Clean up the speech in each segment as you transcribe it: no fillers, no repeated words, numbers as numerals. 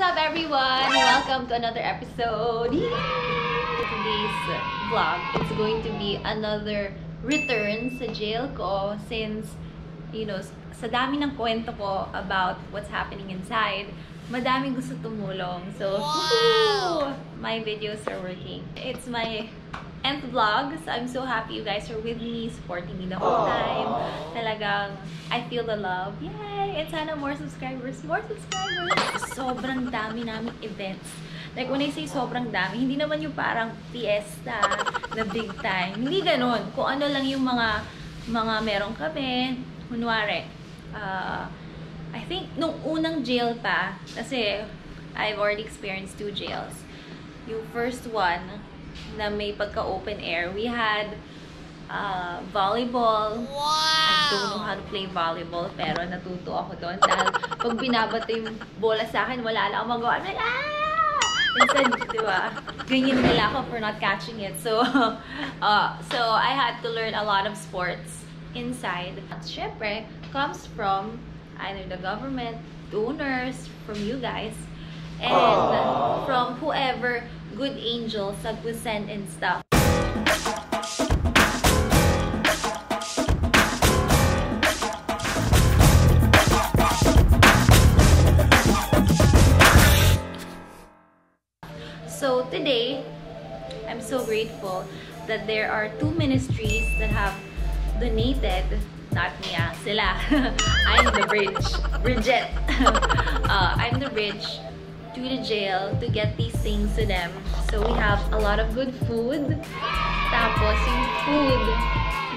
up, everyone? Welcome to another episode. Today's vlog, it's going to be another return sa jail ko since, you know, sa dami ng kwento ko about what's happening inside, madaming gusto tumulong. So, my videos are working. It's my nth vlog, so I'm so happy you guys are with me, supporting me the whole time. Talagang, I feel the love. Yay! And sana more subscribers, more subscribers! Sobrang dami naming events. Like, when I say sobrang dami, hindi naman yung parang fiesta na big time. Hindi ganun. Kung ano lang yung mga meron kami. Kunwari, I think, nung unang jail pa, kasi I've already experienced 2 jails. Yung first one, na may pagka-open air, we had volleyball. Wow! I don't know how to play volleyball, pero natuto ako doon. Dahil pag binabato yung bola sa akin, wala lang ako magawa. I'm like, Instead, diba, ganyan nila ako for not catching it. So, so I had to learn a lot of sports inside. Syempre, comes from either the government, donors, from you guys, and from whoever good angels nag-send and stuff. So today, I'm so grateful that there are 2 ministries that have donated, not me, sila. I'm the bridge, Bridget. I'm the bridge to the jail to get these things to them. So we have a lot of good food. Tapos yung food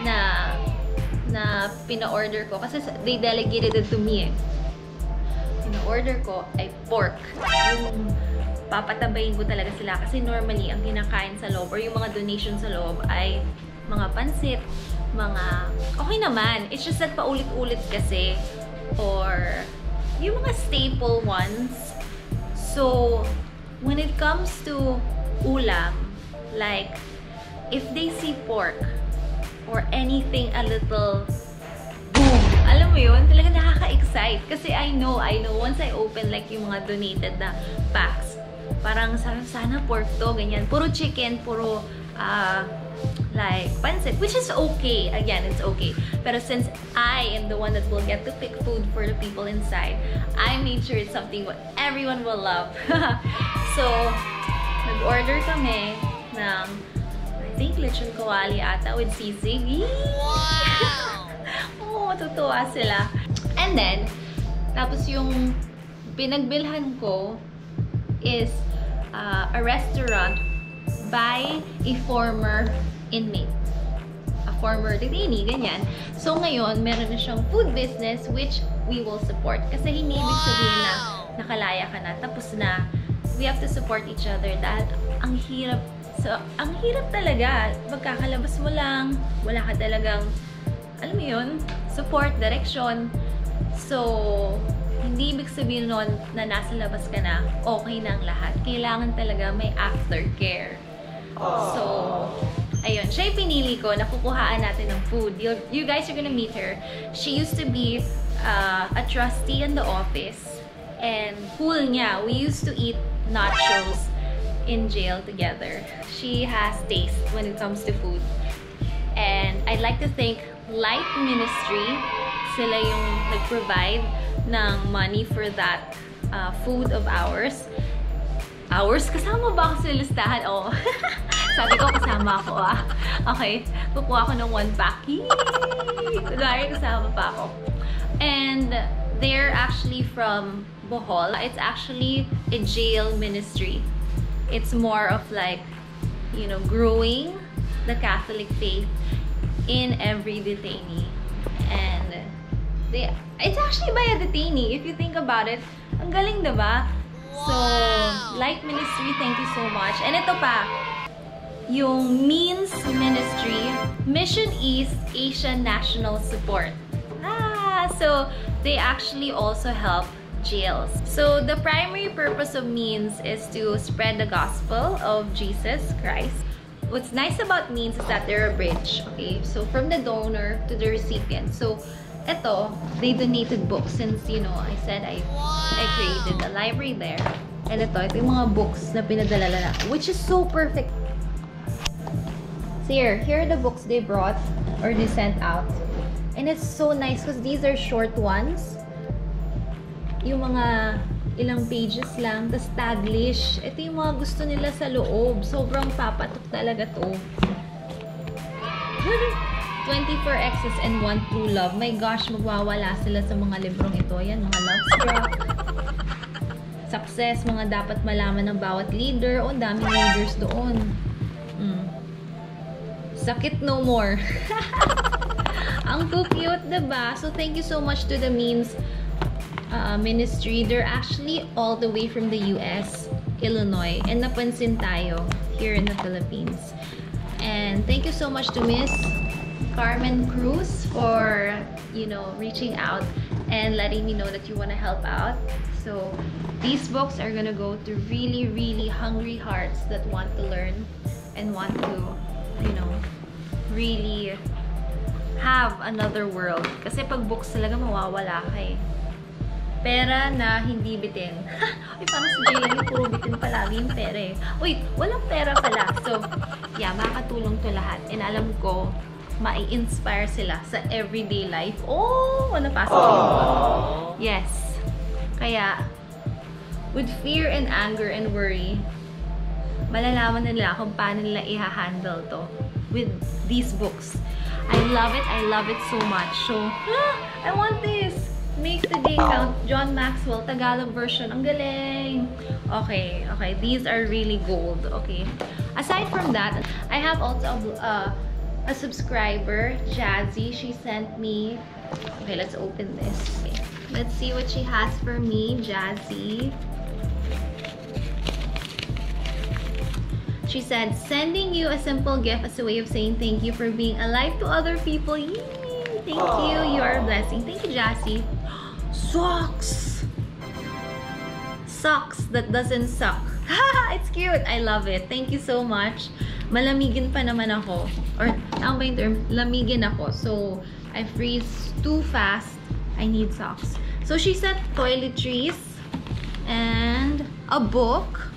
na pina-order ko, kasi they delegated it to me. Pina-order ko ay pork. Yung papatabayin ko talaga sila kasi normally ang kinakain sa loob or yung mga donation sa loob ay mga pansit, mga okay naman. It's just that paulit-ulit kasi or yung mga staple ones. So, when it comes to ulam, like, if they see pork or anything a little boom, alam mo yun, talaga nakaka-excite. Kasi I know, once I open like yung mga donated na packs, parang sana pork to, ganyan. Puro chicken, puro like pancit, which is okay. Again, it's okay. Pero since I am the one that will get to pick food for the people inside, I made sure it's something what everyone will love. So, nag-order kami ng, I think, lechon kawali ata with sisig. Wow! Oo, matutuwa sila. And then, tapos yung pinagbilhan ko is a restaurant by a former inmate. A former detainee, ganyan. So ngayon, meron na siyang food business which we will support. Kasi hindi ibig sabihin na nakalaya ka na, tapos na. We have to support each other dahil ang hirap. So, ang hirap talaga. Magkakalabas mo lang, wala ka talagang, alam mo yun, support, direction. So, hindi ibig sabihin nun na nasa labas ka na, okay na ang lahat. Kailangan talaga may aftercare. So, ayun. Siya yung pinili ko na kukuhaan natin ng food. You guys are gonna meet her. She used to be a trustee in the office. And cool niya. We used to eat nachos in jail together. She has taste when it comes to food. And I'd like to thank Light Ministry. Sila yung nag-provide ng money for that food of ours. Ours? Kasama ba ako sa listahan? Oo. Sabi ko, kasama ako Okay. Kukuha ko ng 1 pack. Kunwari, kasama pa ako. And they're actually from Bohol. It's actually a jail ministry. It's more of like, you know, growing the Catholic faith in every detainee. And it's actually by a detainee. If you think about it, ang galing, diba? So, Light Ministry, thank you so much. And ito pa, yung Means Ministry, Mission East Asian National Support. So they actually also help jails. So the primary purpose of Means is to spread the gospel of Jesus Christ. What's nice about Means is that they're a bridge, okay? So from the donor to the recipient. So ito, they donated books since, you know, I said I created a library there. And ito yung mga books na pinadala na, which is so perfect. So here are the books they brought or they sent out. And it's so nice because these are short ones. Yung mga ilang pages lang, tas taglish. Ito yung mga gusto nila sa loob. Sobrang papatok talaga to. 24 Exes and One True Love. My gosh, magwawala sila sa mga librong ito. Yan, mga love struck. Success, mga dapat malaman ng bawat leader. O, daming leaders doon. Sakit no more. Ang cute, diba? So, thank you so much to the Memes Ministry. They're actually all the way from the US, Illinois. And napansin tayo here in the Philippines. And thank you so much to Miss Carmen Cruz for, you know, reaching out and letting me know that you want to help out. So, these books are gonna go to really, really hungry hearts that want to learn and want to, you know, really have another world. Kasi pag books talaga mawawala ka eh. Pera na hindi bitin. Uy, parang si Jay yung puro bitin palagi yung pera eh. Uy, walang pera pala. So, yeah, makakatulong to lahat. And alam ko, mai-inspire sila sa everyday life. Oh, napasok yun. Yes. Kaya, with fear and anger and worry, malalaman nila kung paano nila i-handle to with these books. I love it so much. So, I want this. Make the day count. John Maxwell, Tagalog version. Ang galing. Okay. These are really gold. Okay. Aside from that, I have also a subscriber, Jazzy. She sent me. Okay, let's open this. Okay. Let's see what she has for me, Jazzy. She said, sending you a simple gift as a way of saying thank you for being a light to other people. Yay! Thank you. You are a blessing. Thank you, Jassy. Socks! Socks that doesn't suck. It's cute. I love it. Thank you so much. Malamigin pa naman ako. Or, tama ba yung term? Lamigin ako. So, I freeze too fast. I need socks. So, she sent toiletries and a book.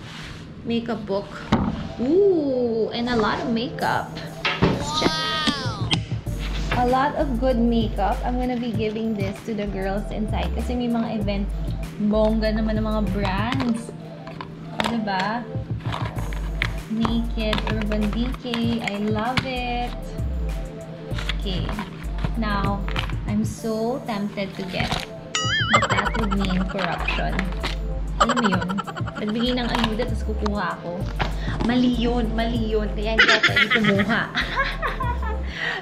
Makeup book. Ooh, and a lot of makeup. Let's check. A lot of good makeup. I'm gonna be giving this to the girls inside kasi may mga event. Bongga naman ng mga brands. O, diba? Naked, Urban Decay. I love it. Okay. Now, I'm so tempted to get. But that would mean corruption. Alam mo yun? Nagbigay ng ayuda, tapos kukuha ako. Mali yun. Kaya hindi ako pwede kumuha.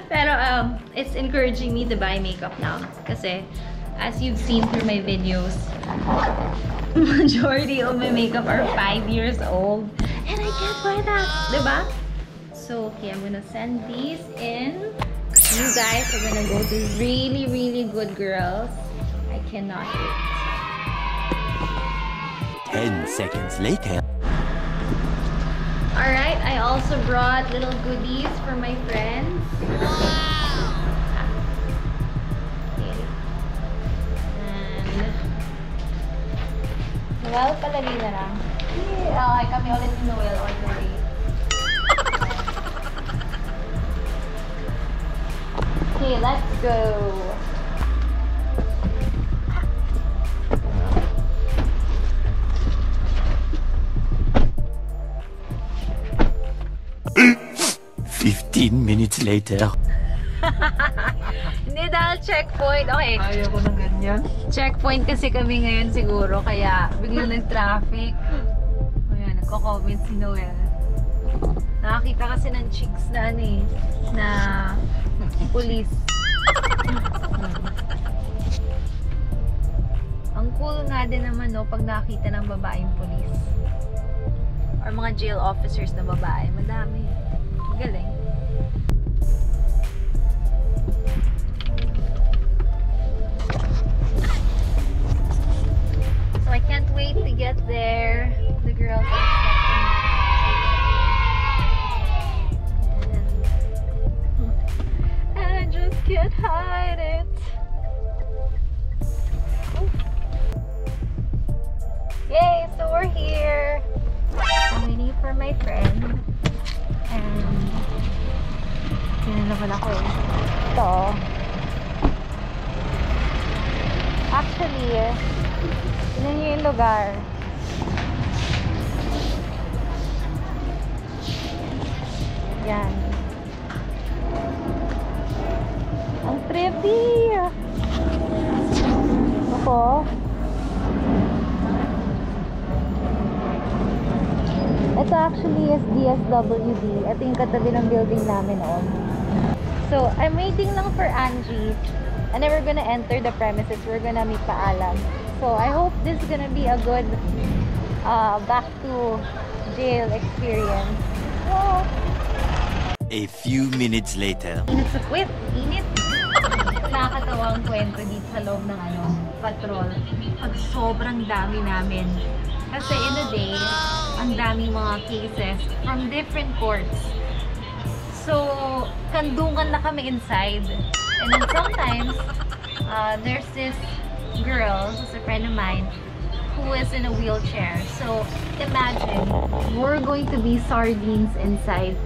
Pero, it's encouraging me to buy makeup now. Kasi, as you've seen through my videos, majority of my makeup are 5 years old. And I can't buy that. Diba? So, okay, I'm gonna send these in. You guys are gonna go to really, really good girls. I cannot wait. 10 seconds later. Alright, I also brought little goodies for my friends. Wow! Okay. And, Noel palagi na lang. Okay, kami ulit ni Noel all the way. Okay, let's go. Minutes later. Hindi dahil checkpoint. Okay. Ayaw ko ng ganyan. Checkpoint kasi kami ngayon siguro. Kaya biglang nag-traffic. Ayan, nagko-comment si Noel. Nakakita kasi ng chicks na ano eh. Na police. Ang cool nga din naman no pag nakita ng babaeng police. Or mga jail officers na babae. Madami. Galing. So I can't wait to get there. The girls are expecting me. And I just can't hide it. Yay, it's the we're here. I'm waiting for my friend. And sino naman ako eh. Ito. Actually, tignan niyo yung lugar. Yan. Ang trippy! Ako. Ito actually is DSWD. Ito yung katabi ng building namin noon. So, I'm waiting lang for Angie. And then we're gonna enter the premises. We're gonna meet paalam. So, I hope this is gonna be a good back to jail experience. Oh. A few minutes later. Init sa kwit. Init. Nakakatawa ang kwento dito sa loob ng patrol. Pag sobrang dami namin. Kasi in a day, ang daming mga cases from different courts. So, kandungan na kami inside. And then sometimes, there's this girl, who's a friend of mine, who is in a wheelchair. So, imagine, we're going to be sardines inside.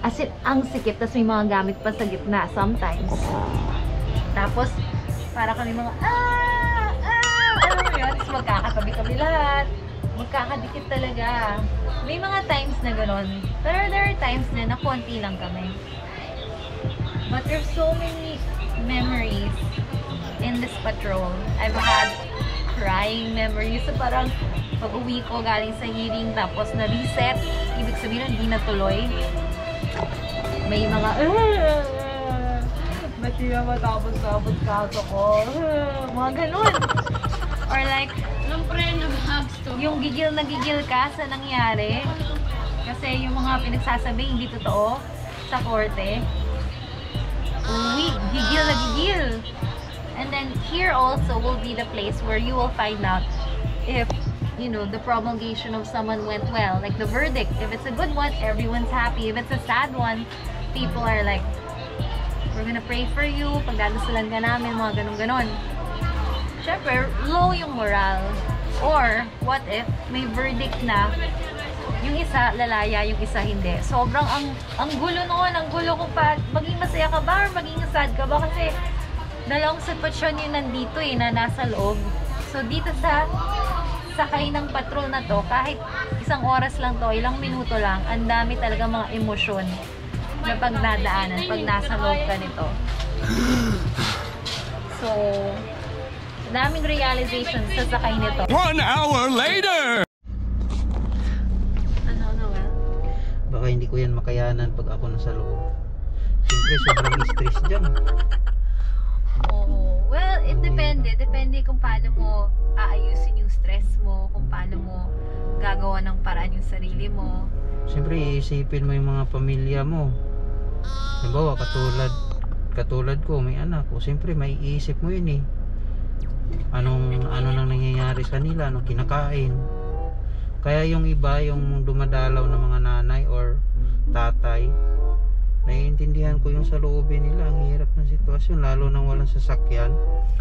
As in, ang sikip, tapos may mga gamit pa sa gitna sometimes. Tapos, para kami mga, alam mo yun? Tapos magkakatabi-tabi lahat. Magkakadikit talaga. May mga times na gano'n. Pero there are times na konti lang kami. But there's so many memories in this patrol. I've had crying memories. So parang pag-uwi ko galing sa hearing tapos na-reset. Ibig sabihin, hindi natuloy. May mga ba't di na matapos-tapos kaso ko? Mga ganun. Or like, yung gigil na gigil ka sa nangyari. Kasi yung mga pinagsasabi hindi totoo sa korte. Uwi, gigil na gigil. And then here also will be the place where you will find out if, you know, the promulgation of someone went well. Like the verdict. If it's a good one, everyone's happy. If it's a sad one, people are like, we're gonna pray for you, pagdadasalan ka namin, mga ganun-ganon. Siyempre, low yung moral. Or, what if, may verdict na, yung isa lalaya, yung isa hindi. Sobrang ang gulo noon, ang gulo kung maging masaya ka ba or maging sad ka ba? Kasi, dalawang sitwasyon yung nandito na nasa loob. So, dito sa sakay ng patrol na to, kahit isang oras lang to, ilang minuto lang, ang dami talaga mga emosyon na pagdadaanan pag nasa loob ka nito. So, daming realization sa sakay nito. 1 hour later! Ano, well? Baka hindi ko yan makayanan pag ako nasa loob. Siyempre, sobrang stress dyan. Oo. Well, it depende. Depende kung paano mo aayusin yung stress mo, kung paano mo gagawa ng paraan yung sarili mo. Siyempre, iisipin mo yung mga pamilya mo. Halimbawa, katulad ko, may anak ko. Siyempre, may iisip mo yun eh. Ano nang nangyayari sa kanila, anong kinakain. Kaya yung iba, yung dumadalaw ng mga nanay or tatay, naiintindihan ko yung sa loobin nila. Ang hirap ng sitwasyon, lalo nang walang sasakyan.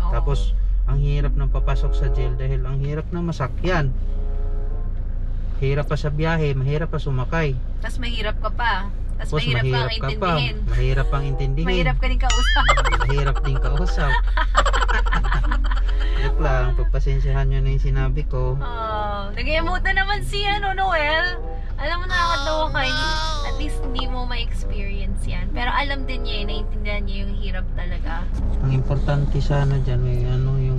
Tapos, ang hirap ng papasok sa jail dahil ang hirap ng masakyan. Hirap pa sa biyahe, mahirap pa sumakay. Tapos mahirap ka pa. Tapos mahirap pang ka pa. intindihin. Mahirap pang intindihin. Mahirap ka din kausap. Mahirap din kausap. Joke lang, pagpasensyahan nyo na yung sinabi ko. Nag-emote na naman si Noel. Alam mo, nakakatawa ka. At least hindi mo ma-experience yan. Pero alam din niya, naiintindihan niya yung hirap talaga. Ang importante sana dyan, may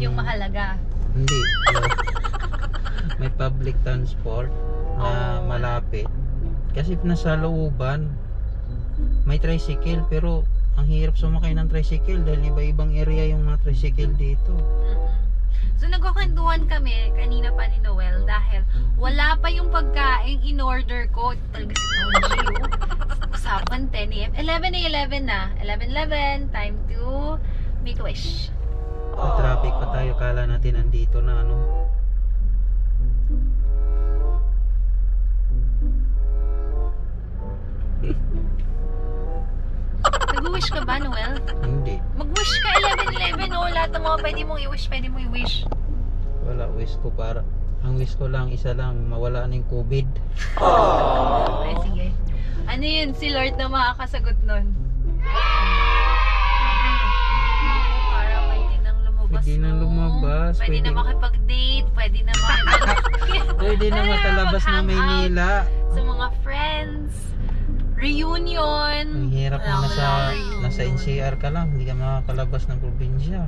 yung mahalaga. Hindi. May public transport na malapit. Kasi nasa looban, may tricycle, pero ang hirap sumakay ng tricycle dahil iba-ibang area yung mga tricycle dito. So nagkukwentuhan kami kanina pa ni Noel dahil wala pa yung pagkain in-order ko. Talaga si usapan 10 AM. 11 na. 11, time to make a wish. Traffic pa tayo, kala natin andito na Nag-wish ka ba, Noel? Hindi. Mag-wish ka 11, lahat ng mga pwede mong i-wish, pwede mong i-wish. Wala, wish ko para Ang wish ko lang, isa lang, mawala na yung COVID. Ay, sige. Ano yun? Si Lord na makakasagot nun. Para pwede nang lumabas Pwede nang lumabas. Pwede na makipag-date. Pwede na Pwede na matalabas ng Maynila. Sa mga friends. Reunion. Ang hirap na nasa NCR ka lang, hindi ka makakalabas ng probinsya.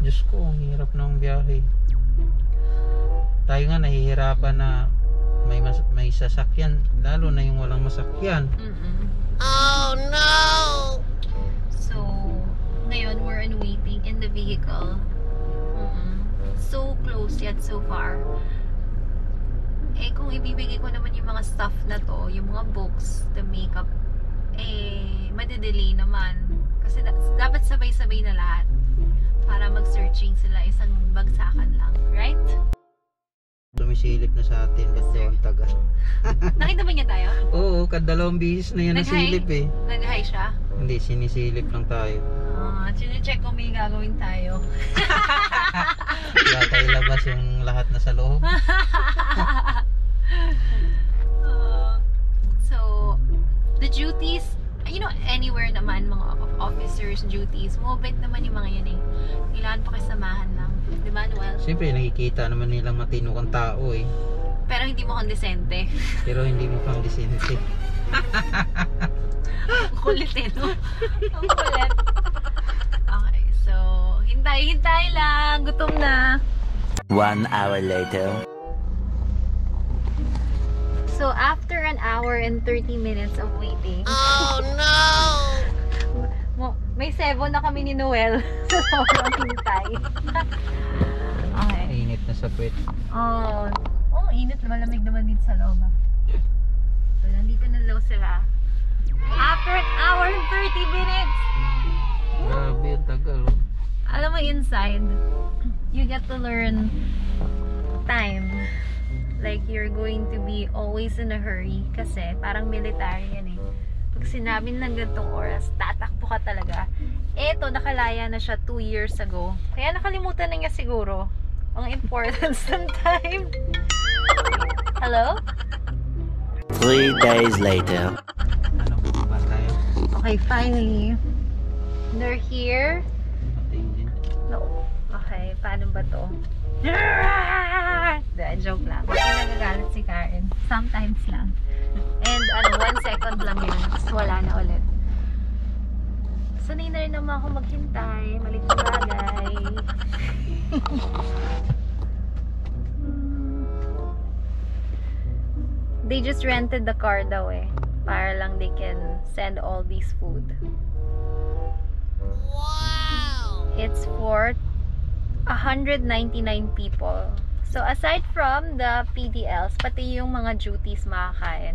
Diyos ko, ang hirap ng biyahe. Tayo nga nahihirapan na may sasakyan, lalo na yung walang masakyan. Oh no! So, ngayon we're in waiting in the vehicle. So close yet so far. Eh, kung ibibigay ko naman yung mga stuff na to, yung mga books, the makeup, eh, madidelay naman. Kasi dapat sabay-sabay na lahat. Para mag-searching sila, isang bagsakan lang. Right? Tumisilip na sa atin, ba't daw ang tagal? Nakita ba niya tayo? Oo, kadalawang bihis na yan nasilip eh. Nag-hi siya? Hindi, sinisilip lang tayo. Chine-check kung may gagawin tayo. Wala tayo labas yung lahat na sa loob. So, the duties, you know, anywhere naman, mga officers, duties, mabait naman yung mga yan eh. Kailangan pa kasamahan lang. Di ba, Noel? Siyempre, nakikita naman nilang matino kang tao eh. Pero hindi mo kang desente. Pero hindi mo kang disente. Ang kulit eh, no? Ang kulit. Okay, so, hintay lang. Gutom na. 1 hour later. So, after an hour and 30 minutes of waiting. Oh no! May 7 na kami ni Noel sa sobrang hintay. Okay. Init na sa puwet. Init. Malamig naman dito sa loob. So, nandito na daw sila. After an hour and 30 minutes! Grabe, ang tagal oh. Alam mo, inside, you get to learn time. Like, you're going to be always in a hurry. Kasi, parang military yan eh. Pag sinabi ng gantong oras, tatakbo ka talaga. Eto, nakalaya na siya 2 years ago. Kaya nakalimutan na niya siguro ang importance ng time. Hello? 3 days later. Ano ba tayo? Okay, finally. They're here. Mating din. No. Okay, paano ba to? Joke lang. Hindi nagagalit si Karen. Sometimes lang. And 1 second lang yun. So, wala na ulit. Sanay na rin naman ako maghintay. Malit na bagay. They just rented the car daw eh. Para lang they can send all these food. Wow! It's for 199 people. So, aside from the PDLs, pati yung mga duties makakain.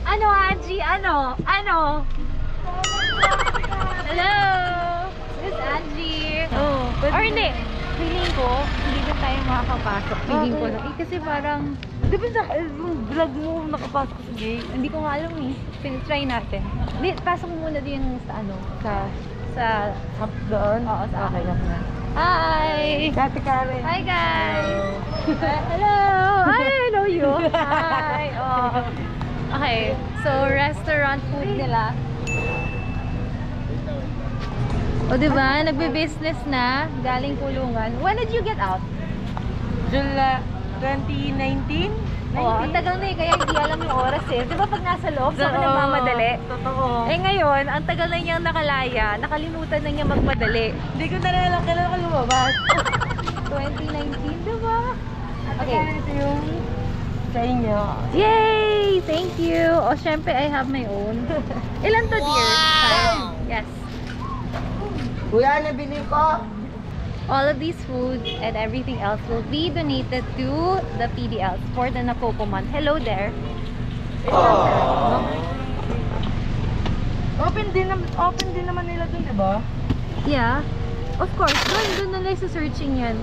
Ano, Angie? Ano? Hello! This is Angie. Or hindi. Feeling ko, hindi na tayo makakapasok. Feeling ko lang. Kasi parang, di ba yung vlog mo nakapasok sa gate? Hindi ko nga alam eh. Try natin. Pasok mo muna din sa doon? Oo, sa akin. Hi! Kati Karen. Hi guys! Hello! I know you. Hi! Okay, so restaurant food nila. Diba? Nagbe-business na. Galing kulungan. When did you get out? July 2019? Ang tagal na eh. Kaya hindi alam yung oras eh. Diba pag nasa loob, saka nagmamadali? Totoo. Eh ngayon, ang tagal na niyang nakalaya. Nakalimutan na niya magmadali. Hindi ko na lang kailan ka lumabas. 2019, diba? Okay. Ito yung sa inyo. Yay! Thank you! Syempre, I have my own. Ilan to, dear? Wow! Yes. Kuya, nabili ko. All of these food and everything else will be donated to the PDLs for the Napopo month. Hello there. Open din naman nila dun, diba? Yeah. Of course. Doon na lang sa searching yan.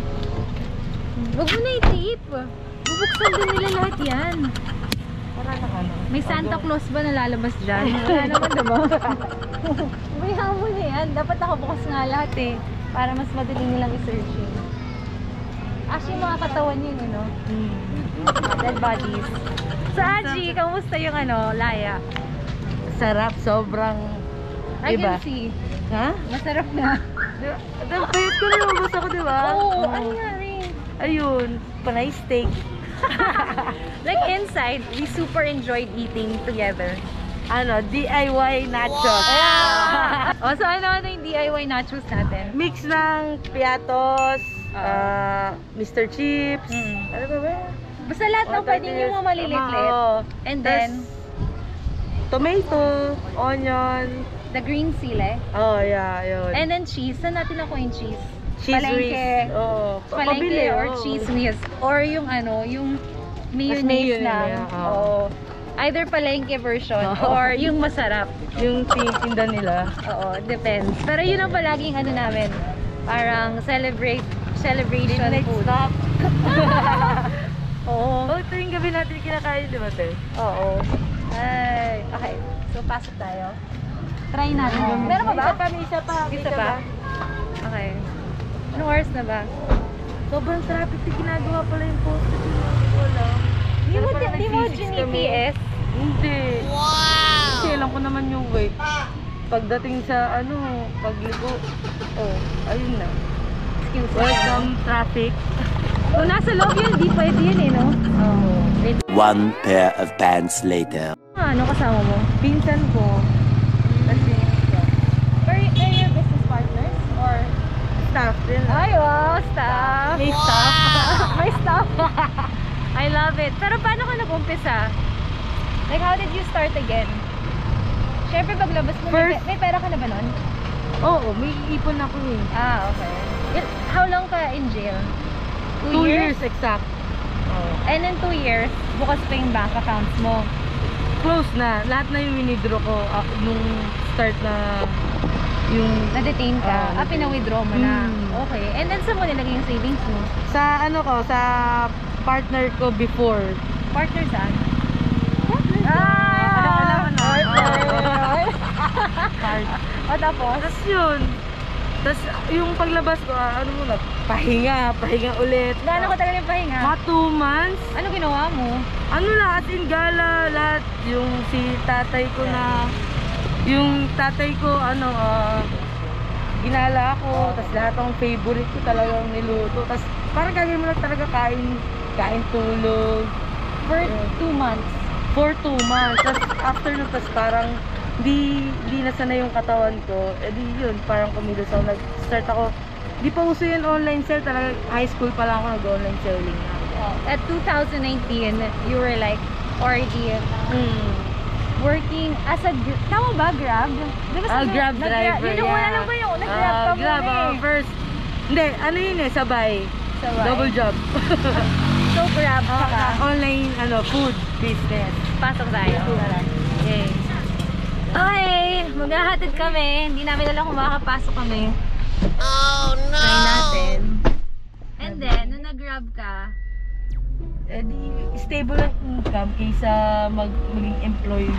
Huwag mo na i-tape. Bubuksan din nila lahat yan. Wala na ano. May Santa Claus ba nalalabas dyan? Wala naman, diba? May hamon yan. Dapat nakabukas nga lahat eh. Para mas madali nilang i-search yun. Actually, mga katawan yun, you know? Dead bodies. So, Aji, kamusta yung laya? Sarap, sobrang... I Diba? can see. Ha? Masarap na. Payat ko na lumabas ako, diba? Oo, ano nangyari? Ayun, panay steak. Like inside, we super enjoyed eating together. DIY nachos. O, so ano yung DIY nachos natin? Mix ng piatos, Mr. Chips. Ano ba? Basta lahat ng pwede yung mga malilit-lit. And then, tomato, onion. the green sile. Oh, yeah, yun. And then cheese. Saan natin ako yung cheese? cheese palengke. whiz. Oh, Palengke or oh. cheese whiz. Or yung yung mayonnaise na. Either palengke version or yung masarap. Yung tinda nila. Oo, depends. Pero yun ang palaging namin. Parang celebration food. Stop. Oo. Oh, ito yung gabi natin kinakain, di ba, te? Oo. Ay, okay. So, pasok tayo. Try natin. Meron ka ba? Isa pa. Isa pa? Okay. Anong oras na ba? Sobrang traffic na ginagawa pala yung post. Wala. Di mo GPS? Hindi. Wow! Kasi alam ko naman yung wait. Pagdating sa pagligo. Oh, ayun na. Excuse me. Welcome traffic. Kung nasa loob yun, di pwede yun no? Oo. One pair of pants later. Ano kasama mo? Pinsan ko. Kasi Are you business partners? Or? staff din. Ay, wow, staff. May staff. May staff. I love it. Pero paano ka nag-umpisa? Like, how did you start again? Siyempre, paglabas mo, may pera ka na ba nun? Oo, may ipon ako eh. Ah, okay. How long ka in jail? 2 years exact. And in 2 years, bukas pa yung bank accounts mo. Close na. Lahat na yung winidraw ko nung start na yung Na-detain ka. Pina-withdraw mo na. Okay. And then, saan mo nilagay yung savings mo? sa sa partner ko before. Partner saan? Alam mo na. O, tapos? Tapos yun. Tapos yung paglabas ko, pahinga ulit. Gaano ko tagal yung pahinga? Mga 2 months. Ano ginawa mo? Lahat in gala, lahat. Yung si tatay ko ginala ako. Tapos lahat ng favorite ko talagang niluto. Tapos parang gagawin mo lang talaga kain tulog. For 2 months. For 2 months. Tapos after nun, tapos parang di nasana yung katawan ko. Di yun, parang kumilos ako. Nag-start ako. Di pa uso yun online sale. Talaga high school pa lang ako nag-online selling na. At 2019, you were like already working as a tama ba? Grab? Grab driver. Yun yung wala lang ba yung nag-grab ka Grab, muna first. Hindi, sabay. Sabay. Double job. So Grab ka. Online, food business. Pasok tayo. Yay. Okay, maghahatid kami. Hindi namin alam kung makakapasok kami. Oh no! Try natin. And then, nung nag-grab ka, Stable ang income kaysa maging employee.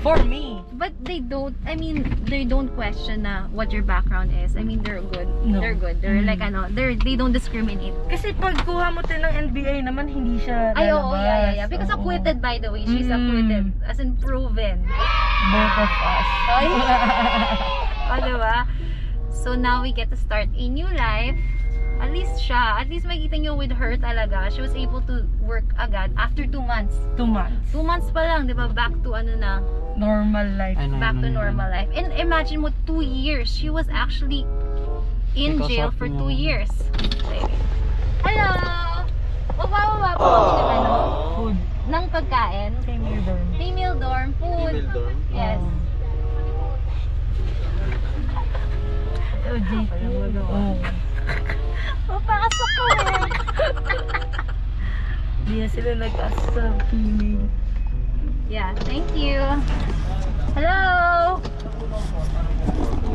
For me. but they don't question na what your background is. I mean, they're good. No. They're good. They're like, they don't discriminate. Kasi pag kuha mo tayo ng NBA naman, hindi siya Ay, oo, lalabas. yeah. Because Oo. acquitted, by the way. She's acquitted. As in, proven. Both of us. Ay! O, diba? So, now we get to start a new life. At least makita nyo with her talaga. She was able to work agad after 2 months. 2 months. 2 months pa lang, di ba? Back to Normal life. back to normal life. And imagine mo, 2 years. She was actually in Because jail of for 2 mo. years. Hello! Magpapaba po kami ng Food. ng pagkain. Kay Mildon. Female dorm food. Yes. Oh, JT. Oh. Papasok kami. Hindi na sila nag-ask sa female. Yeah, thank you. Hello!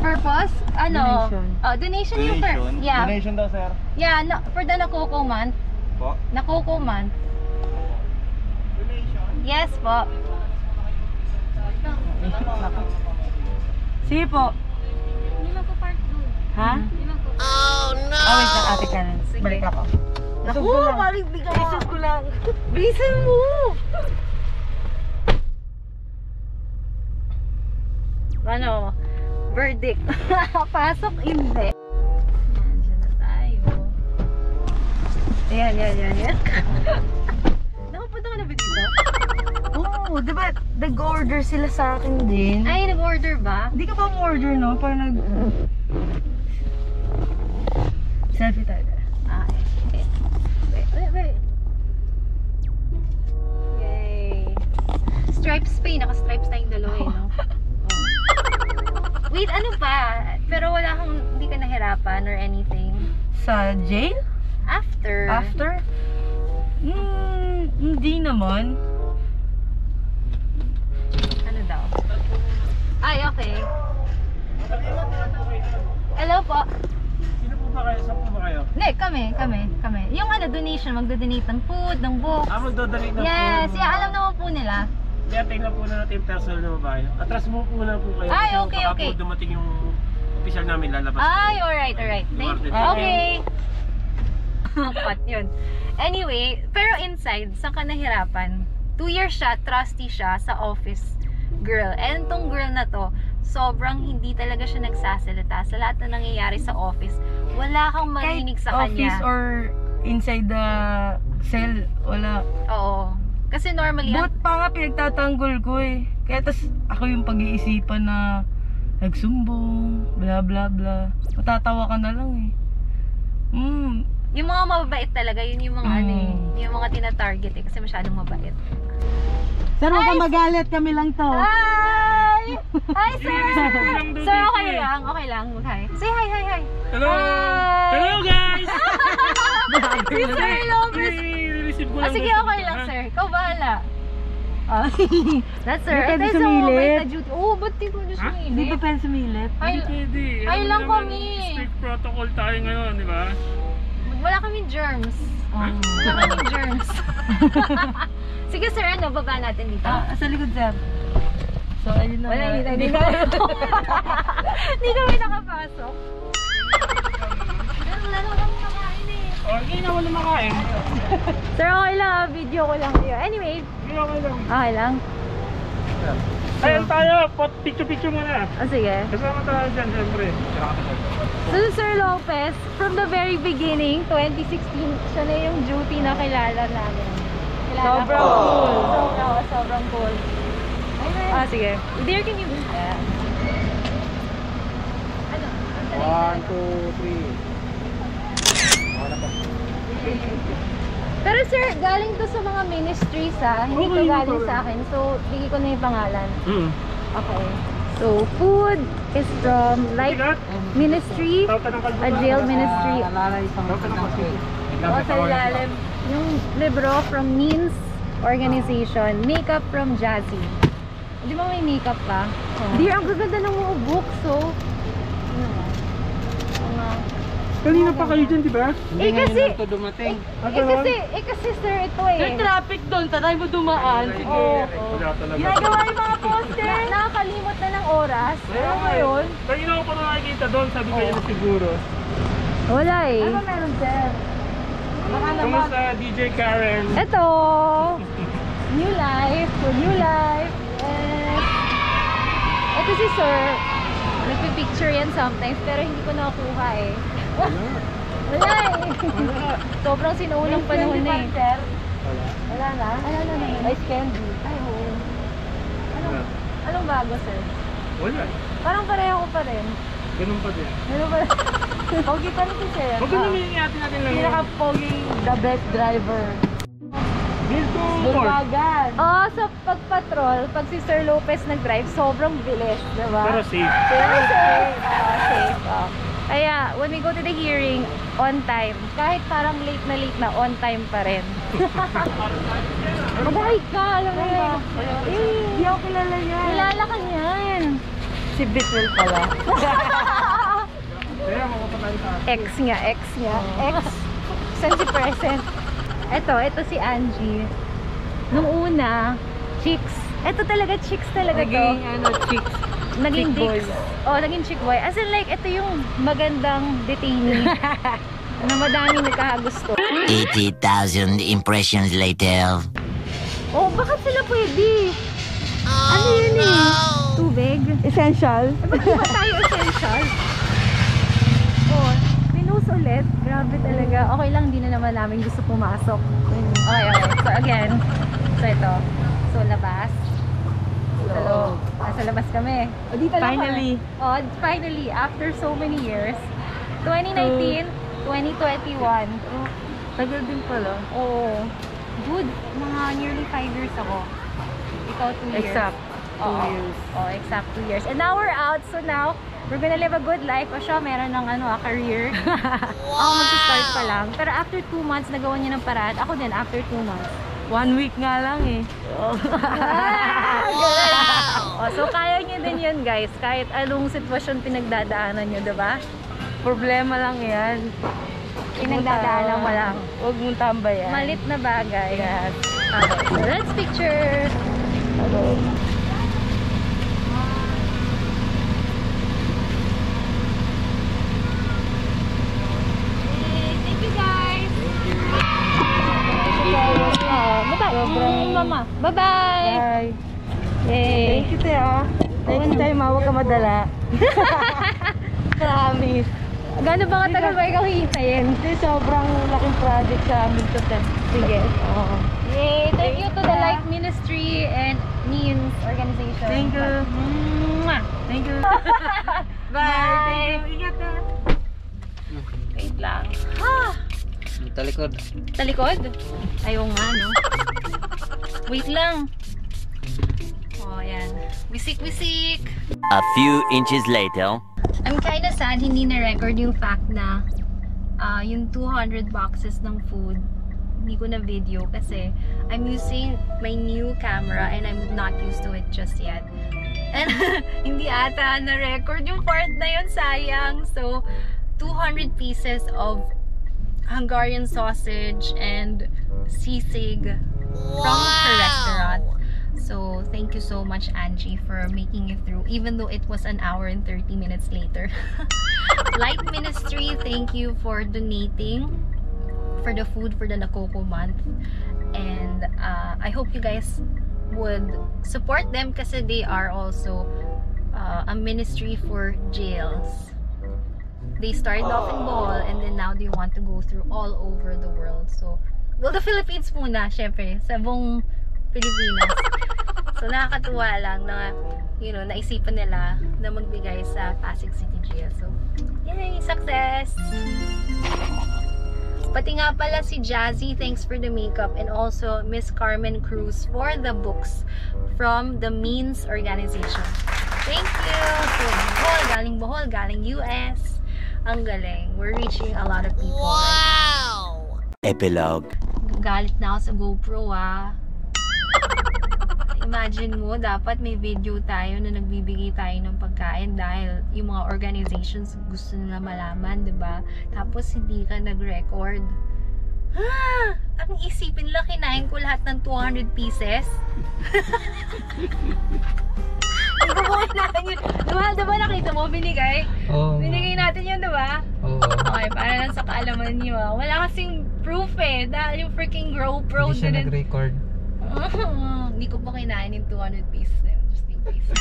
Purpose? Donation. Donation yung yeah. Donation daw, sir. Yeah, for the Nakoko month. Po? Nakoko month. Donation. Yes po. Sige po. Hindi magpa-park doon. Ha? Hindi magpa-park. Oh no! Oh, wait lang, ate Karen. Sige. Balik ako. Naku, parang bigla. Jesus ko lang. Bisan mo! Ano? Verdict. Pasok, hindi. Yan, dyan na tayo. Yan. Nakapunta ka na ba dito? Oo, di ba nag-order sila sa akin din? Ay, nag-order ba? Hindi ka ba mo-order, no? Parang nag... Selfie tayo. Ah, wait. Yay. Stripes pa eh. Naka-stripes tayong dalawa eh, no? Wait, ano pa? Pero wala kang, hindi ka nahirapan or anything. Sa jail? After? After? Hindi naman. Ano daw? Ay, okay. Hello po. Sino po ba kayo? Saan po ba kayo? Hindi, kami. Yung ano, donation, magdo-donate ng food, ng books. Magdodonate na Yes, yeah, alam naman po nila. Kaya tingnan po na natin yung personal na babae. Atras mo po na po kayo. Ay, kasi okay, baka okay. po dumating yung official namin lalabas. Ay, alright. Okay. Pat yun. Anyway, pero inside, saan ka nahirapan? 2 years siya, trusty siya sa office girl. And tong girl na to, sobrang hindi talaga siya nagsasalita sa lahat na nangyayari sa office. Wala kang marinig sa kanya. Office or inside the cell, wala. Oo. Kasi normally, But pa nga pinagtatanggol ko eh. Kaya tas ako yung pag-iisipan na nagsumbong, bla bla bla. Matatawa ka na lang eh. yung mga mababait talaga, yun yung mga ano eh, yung mga tina-target eh, kasi masyadong mabait. Sir, huwag kang magalit, kami lang to. Hi! Hi, sir! Sir, okay lang. Hi. Say hi. Hello! Hi! Hello guys! Si Sir Lopez! I-receive ko lang. Sige, okay lang, sir. Ikaw bahala. That's sir. Di pwede Ito sa sumilip. mobile na duty. Oo, ba't di ko na Di sumilip? ba pwede sumilip? Ay, Pwede. Ay Alam lang mo naman, kami. strict protocol tayo ngayon, di ba? wala kaming germs. Wala kaming germs. Sige, sir, ano? Baba natin dito. Sa likod, sir. So, ayun na. Wala, hindi kami nakapasok. Wala lang nakain eh. Okay na, wala makain. Sir, okay lang. Video ko lang kayo. Anyway, Okay lang. okay lang. Ayan tayo, picture muna. Sige. Kasama tayo dyan, siyempre. So, Sir Lopez, from the very beginning, 2016, siya na yung duty na kilala namin. Sobrang ko. cool. Sobrang cool. Sige. Dear, can you... Ano? 1, 2, 3. Pero sir, galing to sa mga ministries hindi to galing sa akin. So, bigay ko na yung pangalan. Okay. So, food is from like ministry, a jail ministry. O sa ilalim, yung libro from Means Organization, Makeup from Jazzy. Di ba may makeup ka? Dear, ang gaganda ng mga books, so. Kanina pa kayo dyan, di ba? Kasi sir, ito eh. Sir, traffic doon. Tatay mo dumaan. Wala talaga. Ginagawa yung mga poster. Nakakalimot na ng oras. Pero ngayon, Kanina ko pa nakikita doon, sabi kayo na siguro. wala eh. Ano meron, sir? Baka naman. Kamusta DJ Karen? Ito, New Life. Yes. Ito si Sir. Nagpipicture yan sometimes, pero hindi ko nakuha eh. Wala eh. Sobrang sinuulang panahon na eh. Wala na? Wala na naman. Ice candy. Ay, oo. Anong bago, sir? Wala. Parang pareho ko pa rin. Ganun pa din. Ano ba? Pogi pa rin si sir. Huwag na namin natin lang. Pinaka-pogi, the best driver. Bill to Bulwagan. Sa pagpatrol, pag si Sir Lopez nag-drive, sobrang bilis, diba? Pero safe. Safe. Kaya, when we go to the hearing, on time. Kahit parang late na, on time pa rin. Mabait ka, alam mo yun. Hindi ako kilala yan. Kilala ka niyan. Si Bitrel pala. Kaya makapatay sa Ex nga. Ex. Saan si present? Ito si Angie. Nung una, Chicks. Ito talaga, chicks talaga Naging, to. chicks. Naging chick boy. dicks. Oh, naging chick boy. As in like, ito yung magandang detainee. na madaming nagkakagusto. 80,000 impressions later. Oh, bakit sila pwede? Ano yun Tubig? Essential. Ba't di ba tayo essential? Oh, pinost ulit. Grabe talaga. Okay lang, di na naman namin gusto pumasok. Okay. So again, so ito. So labas. Sa loob. Sa labas kami. O, dito lang Finally. kami. Oh, finally, after so many years. 2019, 2021. Oh, tagal din pala. Oh, good. Mga nearly 5 years ako. Ikaw 2 years. Exact. 2 years. Oh, exact 2 years. And now we're out. So now, we're gonna live a good life. O siya, meron ng career. Ako mag-start pa lang. Pero after 2 months, nagawa niya ng paraan. Ako din, after 2 months. 1 week nga lang eh. Oh, so kaya niyo din yun, guys. Kahit anong sitwasyon pinagdadaanan niyo, diba? Problema lang yan. Pinagdadaanan mo lang. Huwag mong tambayan. Malit na bagay. Yes. Okay, so let's picture. Thank you, guys. Bye-bye. Mama. Bye-bye. Bye. Yay. Thank you, Tia. Next time, huwag ka madala. Promise. Gano'n ba katagal ba ikaw hihintayin? Hindi, sobrang laking project sa amin to. Sige. Oo. Yay! Thank you to the Life Ministry and Means Organization. Thank you. Mwah! Thank you. Bye. Thank you. Ingat na. Wait lang. Ah! Talikod. Talikod? Ayaw nga, no? Wait lang. Oh, yan. Wisik-wisik. A few inches later. I'm kinda sad hindi na-record yung fact na yung 200 boxes ng food hindi ko na video kasi I'm using my new camera and I'm not used to it just yet. And hindi ata na-record yung part na yun, sayang. So, 200 pieces of Hungarian sausage and sisig from her restaurant. So, thank you so much, Angie, for making it through, even though it was an hour and 30 minutes later. Light Ministry, thank you for donating for the food for the Nakoko month. And I hope you guys would support them kasi they are also a ministry for jails. They started off in Bohol and then now they want to go through all over the world. So, well, the Philippines muna, syempre, sa buong Pilipinas. So, nakakatuwa lang na, you know, naisipan nila na magbigay sa Pasig City Jail. So, yay! Success! Pati nga pala si Jazzy, thanks for the makeup. And also, Miss Carmen Cruz for the books from the Means Organization. Thank you! So, Bohol, galing US. Ang galing. We're reaching a lot of people. Wow! Epilogue. Galit na ako sa GoPro, Imagine mo, dapat may video tayo na nagbibigay tayo ng pagkain dahil yung mga organizations gusto nila malaman, diba? Tapos hindi ka nag-record. Ang isipin lang, kinain ko lahat ng 200 pieces. Hindi ko kinain yun. Diba nakita mo, binigay? Oo. Binigay natin yun, diba? Oo. Okay, para lang sa kaalaman niyo. Wala kasing proof dahil yung freaking GoPro Hindi siya nag-record. Hindi ko pa kinain yung 200 pieces na yun. Just in case.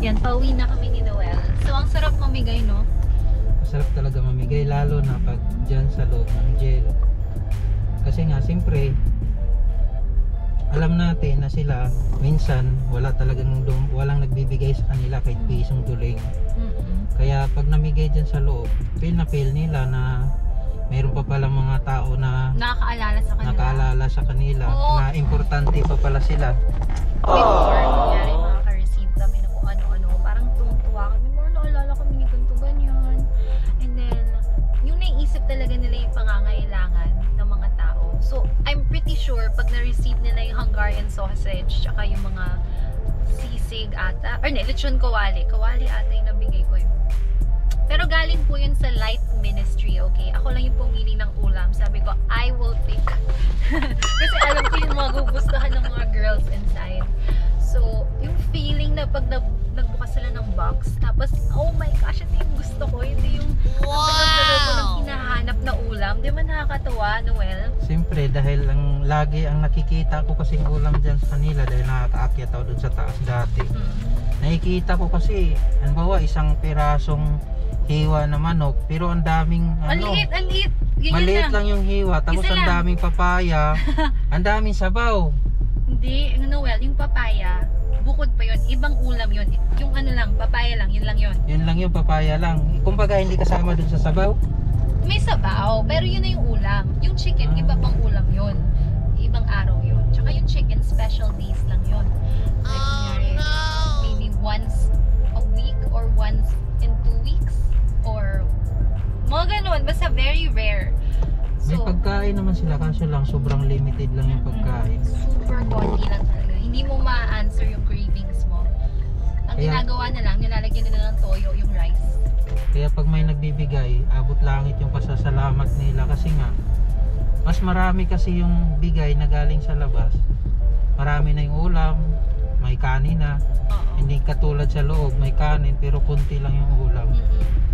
Yan, pauwi na kami ni Noel. So, ang sarap mamigay, no? Masarap talaga mamigay, lalo na pag dyan sa loob ng jail. Kasi nga, siyempre, alam natin na sila, minsan, walang nagbibigay sa kanila kahit pisong tuling. Kaya pag namigay dyan sa loob, feel na feel nila na mayroon pa pala mga tao na nakaalala sa kanila Oo. na importante pa pala sila. Before, kunyari makaka-receive kami ng kung ano-ano, parang tuwang-tuwa kami, more naalala kami ni ganito ganyan. And then, yung naiisip talaga nila yung pangangailangan ng mga tao. So, I'm pretty sure pag na-receive nila yung Hungarian sausage, tsaka yung mga sisig ata, or ne, lechon kawali ata yung nabigay ko yun. Pero galing po yun sa Light Ministry, okay? Ako lang yung pumili ng ulam. Sabi ko, I will pick. Kasi alam ko yung mga gugustuhan ng mga girls inside. So, yung feeling na pag nagbukas sila ng box, tapos, oh my gosh, ito yung gusto ko. Ito yung ko ng hinahanap na ulam. Di ba nakakatawa, Noel? Siyempre, dahil lagi ang nakikita ko kasing ulam dyan sa kanila dahil nakakaakyat ako dun sa taas dati. Nakikita ko kasi, halimbawa, isang pirasong hiwa na manok, pero ang daming Maliit. Ganyan maliit lang yung hiwa, tapos Isa ang lang. daming papaya, ang daming sabaw. Hindi, Noel, yung papaya, bukod pa yun, ibang ulam yun. Yung ano lang, papaya lang, yun lang yun. Yun lang yung papaya lang. Kumbaga hindi kasama dun sa sabaw. May sabaw, pero yun na yung ulam. Yung chicken, iba pang ulam yun. Ibang araw yun. Tsaka yung chicken, special days lang yun. Like, kunyari, maybe once a week or once in 2 weeks. Or, mga ganun, basta very rare. May So, pagkain naman sila, kaso lang sobrang limited lang yung pagkain. super konti lang talaga. Hindi mo ma-answer yung cravings mo. Ang Kaya- ginagawa na lang, nilalagyan nila ng toyo yung rice. Kaya pag may nagbibigay, abot langit yung pasasalamat nila kasi nga mas marami kasi yung bigay na galing sa labas. Marami na yung ulam, may kanin na. Oo. Hindi katulad sa loob, may kanin pero kunti lang yung ulam. Mm-mm.